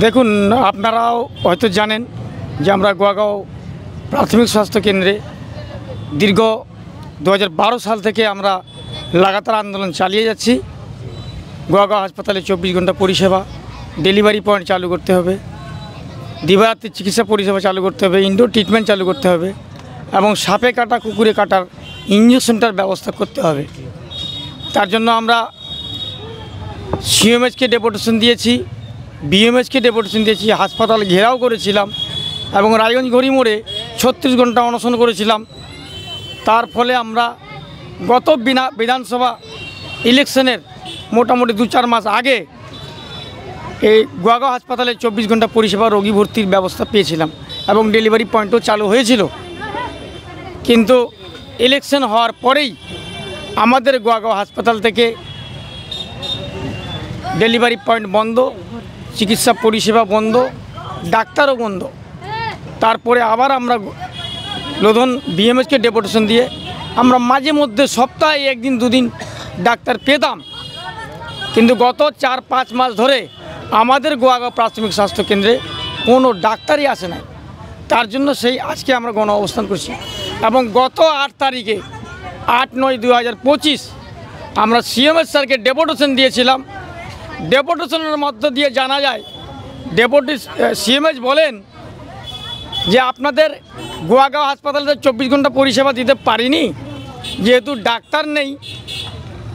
দেখুন, আপনারাও হয়তো জানেন যে আমরা গোয়াগাঁও প্রাথমিক স্বাস্থ্য কেন্দ্রে দীর্ঘ 2012 সাল থেকে আমরা লাগাতার আন্দোলন চালিয়ে যাচ্ছি। গোয়াগাঁও হাসপাতালে 24 ঘন্টা পরিষেবা, ডেলিভারি পয়েন্ট চালু করতে হবে, দিবারাত্রির চিকিৎসা পরিষেবা চালু করতে হবে, ইনডোর ট্রিটমেন্ট চালু করতে হবে এবং সাপে কাটা কুকুরে কাটার ইঞ্জেকশনটার ব্যবস্থা করতে হবে। তার জন্য আমরা সিএমএইচকে ডেপুটেশন দিয়েছি, বিএমএইচকে ডেপুটেশন দিয়েছি, হাসপাতাল ঘেরাও করেছিলাম এবং রায়গঞ্জ ঘড়ি মোড়ে 36 ঘন্টা অনশন করেছিলাম। তার ফলে আমরা গত বিধানসভা ইলেকশনের মোটামুটি 2-4 মাস আগে এই গোয়াগাঁও হাসপাতালে 24 ঘন্টা পরিষেবা রোগী ভর্তির ব্যবস্থা পেয়েছিলাম এবং ডেলিভারি পয়েন্টও চালু হয়েছিল। কিন্তু ইলেকশন হওয়ার পরেই আমাদের গোয়াগাঁও হাসপাতাল থেকে ডেলিভারি পয়েন্ট বন্ধ, চিকিৎসা পরিষেবা বন্ধ, ডাক্তারও বন্ধ। তারপরে আবার আমরা লোধন বিএমএইচকে ডেপুটেশন দিয়ে আমরা মাঝে মধ্যে সপ্তাহে 1 দিন 2 দিন ডাক্তার পেতাম, কিন্তু গত 4-5 মাস ধরে আমাদের গোয়াগাঁও প্রাথমিক স্বাস্থ্য কেন্দ্রে কোনো ডাক্তারই আসে না। তার জন্য সেই আজকে আমরা গণ অবস্থান করছি এবং গত 8 তারিখে 8/9/2025 আমরা সিএমএইচ স্যারকে ডেপুটেশন দিয়েছিলাম। ডেপুটেশনের মধ্য দিয়ে জানা যায় সিএমএইচ বলেন যে আপনাদের গোয়াগাঁও হাসপাতালে 24 ঘন্টা পরিষেবা দিতে পারিনি, যেহেতু ডাক্তার নেই,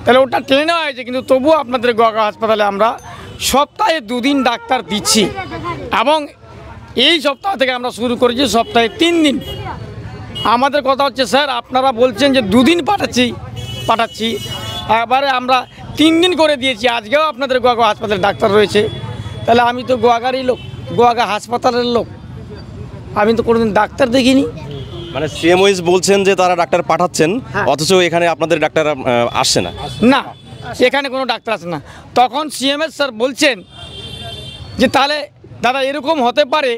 তাহলে ওটা টেনে নেওয়া হয়েছে, কিন্তু তবুও আপনাদের গোয়াগাঁও হাসপাতালে আমরা সপ্তাহে 2 দিন ডাক্তার দিচ্ছি এবং এই সপ্তাহ থেকে আমরা শুরু করেছি সপ্তাহে 3 দিন। আমাদের কথা হচ্ছে স্যার আপনারা বলছেন যে 2 দিন পাঠাচ্ছি, এবারে আমরা 3 দিন করে দিয়েছি। আজকেও আপনাদের গোয়াগাঁও হাসপাতালে ডাক্তার রয়েছে, তাহলে আমি তো গোয়াগাঁরই লোক, গোয়াগাঁও হাসপাতালের লোক, আমি তো কোনোদিন ডাক্তার দেখিনি। মানে সিএমওইস বলছেন যে তারা ডাক্তার পাঠাচ্ছেন, অথচ এখানে আপনাদের ডাক্তার আসছে না। না, এখানে কোনো ডাক্তার আসে না। তখন সিএমএইচ স্যার বলছেন যে তাহলে দাদা এরকম হতে পারে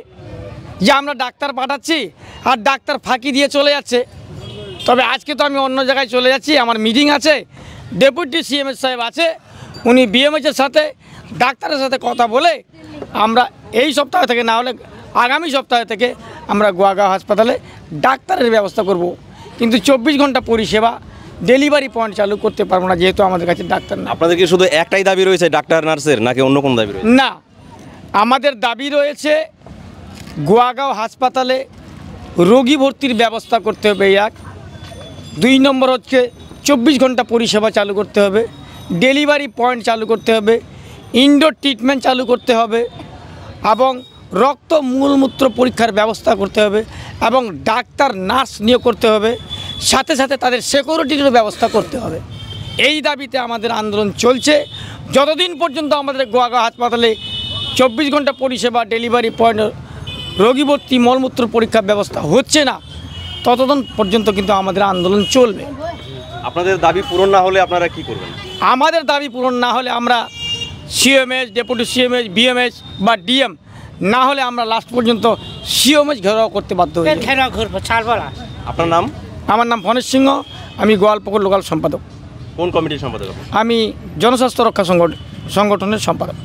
যে আমরা ডাক্তার পাঠাচ্ছি আর ডাক্তার ফাঁকি দিয়ে চলে যাচ্ছে। তবে আজকে তো আমি অন্য জায়গায় চলে যাচ্ছি, আমার মিটিং আছে, ডেপুটি সিএমএইচ সাহেব আছে, উনি বিএমএইচের সাথে ডাক্তারের সাথে কথা বলে আমরা এই সপ্তাহ থেকে না হলে আগামী সপ্তাহ থেকে আমরা গোয়াগাঁও হাসপাতালে ডাক্তারের ব্যবস্থা করব, কিন্তু 24 ঘন্টা পরিষেবা ডেলিভারি পয়েন্ট চালু করতে পারবো না, যেহেতু আমাদের কাছে ডাক্তার না। আপনাদের কি শুধু একটাই দাবি রয়েছে ডাক্তার নার্সের, নাকি অন্য কোনো দাবি রয়েছে? না, আমাদের দাবি রয়েছে গোয়াগাঁও হাসপাতালে রোগী ভর্তির ব্যবস্থা করতে হবে, 1। 2 নম্বর হচ্ছে 24 ঘন্টা পরিষেবা চালু করতে হবে, ডেলিভারি পয়েন্ট চালু করতে হবে, ইনডোর ট্রিটমেন্ট চালু করতে হবে এবং রক্ত মূলমূত্র পরীক্ষার ব্যবস্থা করতে হবে এবং ডাক্তার নার্স নিয়োগ করতে হবে, সাথে সাথে তাদের সিকিউরিটির ব্যবস্থা করতে হবে। এই দাবিতে আমাদের আন্দোলন চলছে। যতদিন পর্যন্ত আমাদের গোয়াগাঁও হাসপাতালে 24 ঘন্টা পরিষেবা, ডেলিভারি পয়েন্ট, রোগী ভর্তি, মলমূত্র পরীক্ষার ব্যবস্থা হচ্ছে না, ততদিন পর্যন্ত কিন্তু আমাদের আন্দোলন চলবে। আপনাদের দাবি পূরণ না হলে আপনারা কি করবেন? আমাদের দাবি পূরণ না হলে আমরা সিএমএইচ, ডেপুটি সিএমএইচ, বিএমএইচ বা ডিএম না হলে আমরা লাস্ট পর্যন্ত সিএমএইচ ঘেরাও করতে বাধ্য হই। আপনার নাম? আমার নাম ফণেশ সিংহ, আমি গোয়ালপুকুর লোকাল সম্পাদক। কোন কমিটির সম্পাদক? আমি জনস্বাস্থ্য রক্ষা সংগঠনের সম্পাদক।